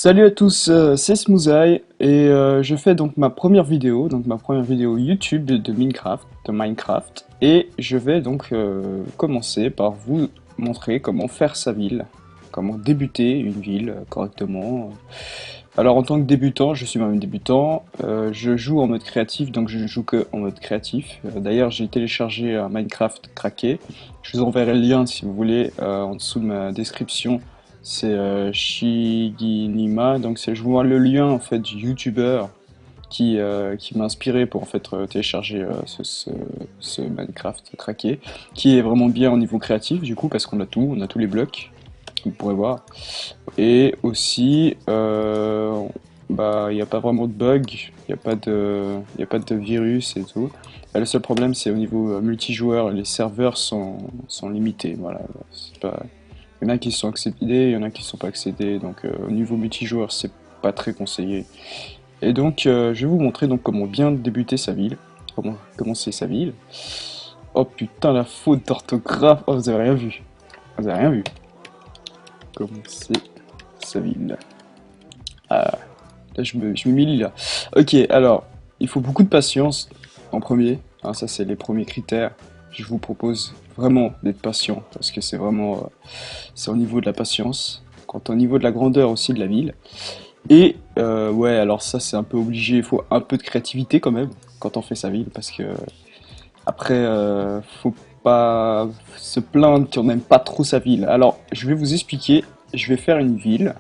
Salut à tous, c'est Smootheye et je fais donc ma première vidéo, YouTube de Minecraft, et je vais donc commencer par vous montrer comment faire sa ville, comment débuter une ville correctement. Alors en tant que débutant, je suis même débutant, je joue en mode créatif, donc je ne joue que en mode créatif. D'ailleurs, j'ai téléchargé un Minecraft craqué. Je vous enverrai le lien si vous voulez en dessous de ma description. C'est Shiginima, donc je vous vois le lien en fait du YouTuber qui m'a inspiré pour en fait télécharger ce Minecraft craqué, qui est vraiment bien au niveau créatif du coup parce qu'on a tout, on a tous les blocs, vous pourrez voir. Et aussi, bah, il n'y a pas vraiment de bug, il y a pas de virus et tout. Le seul problème, c'est au niveau multijoueur, les serveurs sont limités. Voilà, c'est pas... Il y en a qui sont accédés, il y en a qui sont pas accédés. Donc, au niveau multijoueur, c'est pas très conseillé. Et donc, je vais vous montrer donc comment bien débuter sa ville, comment commencer sa ville. Oh putain, la faute d'orthographe. Oh, vous avez rien vu. Vous avez rien vu. Commencer sa ville. Ah, là, je me humilie là. Ok, alors, il faut beaucoup de patience en premier. Hein, ça, c'est les premiers critères. Je vous propose vraiment d'être patient parce que c'est vraiment, c'est au niveau de la patience, quand au niveau de la grandeur aussi de la ville. Et ouais, alors ça, c'est un peu obligé. Il faut un peu de créativité quand même quand on fait sa ville parce que après, faut pas se plaindre qu'on n'aime pas trop sa ville. Alors, je vais vous expliquer. Je vais faire une ville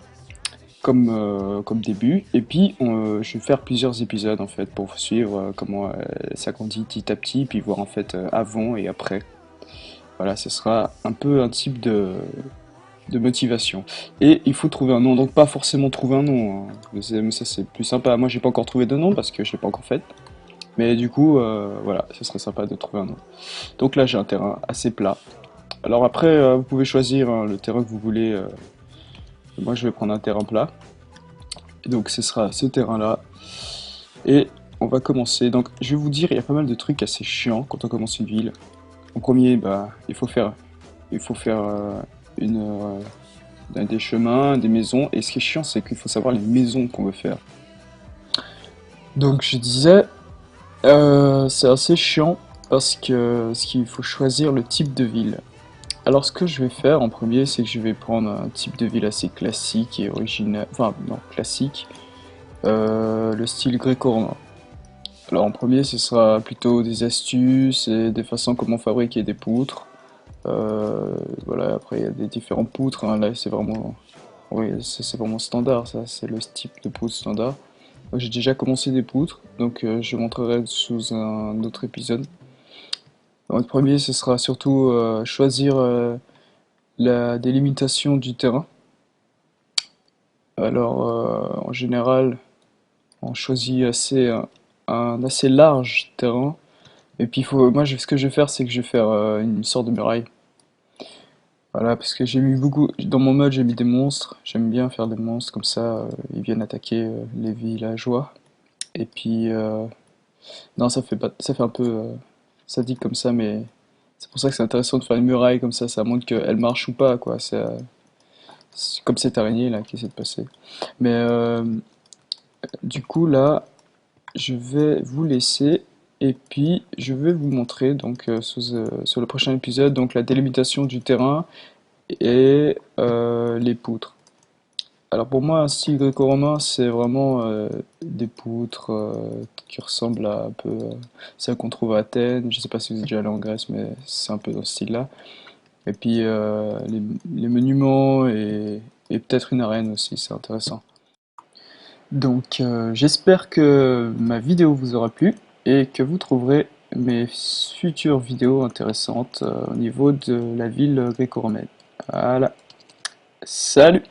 comme début. Et puis, je vais faire plusieurs épisodes en fait pour suivre comment ça grandit petit à petit, puis voir en fait avant et après. Voilà, ce sera un peu un type de motivation. Et il faut trouver un nom, donc pas forcément trouver un nom, hein. Mais ça c'est plus sympa. Moi j'ai pas encore trouvé de nom parce que je l'ai pas encore fait. Mais du coup, voilà, ce serait sympa de trouver un nom. Donc là j'ai un terrain assez plat. Alors après, vous pouvez choisir hein, le terrain que vous voulez. Moi je vais prendre un terrain plat. Et donc ce sera ce terrain-là. Et on va commencer. Donc je vais vous dire, il y a pas mal de trucs assez chiants quand on commence une ville. En premier, bah, il faut faire des chemins, des maisons. Et ce qui est chiant, c'est qu'il faut savoir les maisons qu'on veut faire. Donc je disais, c'est assez chiant parce qu'il faut choisir le type de ville. Alors ce que je vais faire en premier, c'est que je vais prendre un type de ville assez classique et original, enfin non classique, le style gréco-romain. Alors en premier, ce sera plutôt des astuces et des façons comment fabriquer des poutres. Voilà, après il y a des différents poutres, hein. Là c'est vraiment, oui, c'est vraiment standard, ça, c'est le type de poutre standard. J'ai déjà commencé des poutres, donc je montrerai sous un autre épisode. En premier, ce sera surtout choisir la délimitation du terrain. Alors, en général, on choisit un assez large terrain. Et puis, moi, ce que je vais faire, c'est que je vais faire une sorte de muraille. Voilà, parce que j'ai mis beaucoup. Dans mon mode, j'ai mis des monstres. J'aime bien faire des monstres, comme ça, ils viennent attaquer les villageois. Et puis, non, ça fait pas, ça fait un peu sadique comme ça, mais c'est pour ça que c'est intéressant de faire une muraille comme ça montre qu'elle marche ou pas, quoi. C'est comme cette araignée là qui essaie de passer. Mais du coup là, je vais vous laisser et puis je vais vous montrer donc sur le prochain épisode donc la délimitation du terrain et les poutres. Alors pour moi, un style gréco-romain, c'est vraiment des poutres qui ressemblent à un peu celles qu'on trouve à Athènes. Je sais pas si vous êtes déjà allé en Grèce, mais c'est un peu dans ce style-là. Et puis les monuments et peut-être une arène aussi, c'est intéressant. Donc j'espère que ma vidéo vous aura plu et que vous trouverez mes futures vidéos intéressantes au niveau de la ville gréco-romaine. Voilà, salut!